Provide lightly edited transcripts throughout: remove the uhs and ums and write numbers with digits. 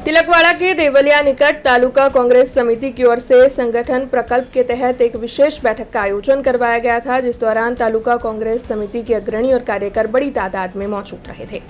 तिलकवाड़ा के देवलिया निकट तालुका कांग्रेस समिति की ओर से संगठन प्रकल्प के तहत एक विशेष बैठक का आयोजन करवाया गया था, जिस दौरान तालुका कांग्रेस समिति के अग्रणी और कार्यकर बड़ी तादाद में मौजूद रहे थे।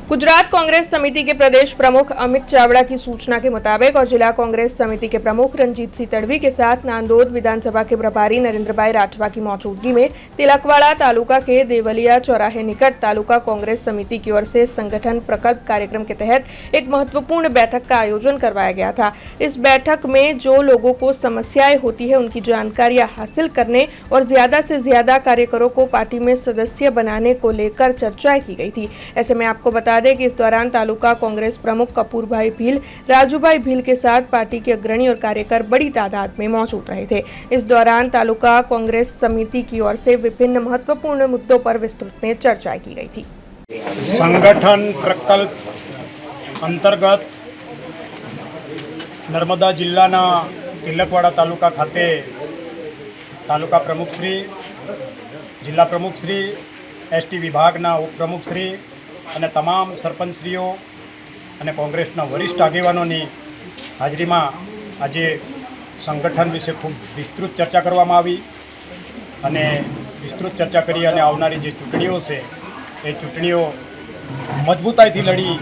गुजरात कांग्रेस समिति के प्रदेश प्रमुख अमित चावड़ा की सूचना के मुताबिक और जिला कांग्रेस समिति के प्रमुख रंजीत सिंह तड़वी के साथ नांदोद विधानसभा के प्रभारी नरेंद्र भाई राठवा की मौजूदगी में तिलकवाड़ा तालुका के देवलिया चौराहे निकट तालुका कांग्रेस समिति की ओर से संगठन प्रकल्प कार्यक्रम के तहत एक महत्वपूर्ण बैठक का आयोजन करवाया गया था। इस बैठक में जो लोगों को समस्याएं होती है उनकी जानकारियां हासिल करने और ज्यादा से ज्यादा कार्यकरों को पार्टी में सदस्य बनाने को लेकर चर्चा की गई थी। ऐसे में आपको बता दें कि इस दौरान तालुका कांग्रेस प्रमुख कपूर भाई भील, राजू भाई भील के साथ पार्टी के अग्रणी और कार्यकर बड़ी तादाद में मौजूद रहे थे। इस दौरान तालुका कांग्रेस समिति की ओर से विभिन्न महत्वपूर्ण मुद्दों पर विस्तृत में चर्चा की गई थी। संगठन प्रकल्प अंतर्गत नर्मदा जिल्लाना तिलकवाड़ा तालुका खाते तालुका प्रमुख श्री, जिला प्रमुख श्री, एसटी विभागना उपप्रमुख श्री અને તમામ સરપંચશ્રીઓ અને કોંગ્રેસના વરિષ્ઠ આગેવાનોની હાજરીમાં આજે સંગઠન વિશે ખૂબ વિસ્તૃત ચર્ચા કરવામાં આવી અને વિસ્તૃત ચર્ચા કરી અને આવનારી જે ચૂંટણીઓ છે એ ચૂંટણીઓ મજબૂતાઈથી લડી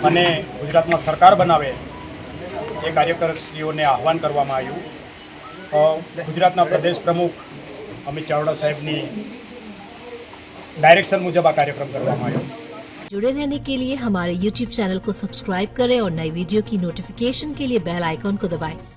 અને ગુજરાતમાં સરકાર બનાવે એ કાર્યકરશ્રીઓને આહવાન કરવામાં આવ્યું। ગુજરાતના પ્રદેશ પ્રમુખ અમિત ચાવડા સાહેબની डायरेक्शन मुजब आ कार्यक्रम करवामा आयो। जुड़े रहने के लिए हमारे YouTube चैनल को सब्सक्राइब करें और नई वीडियो की नोटिफिकेशन के लिए बेल आइकॉन को दबाएं।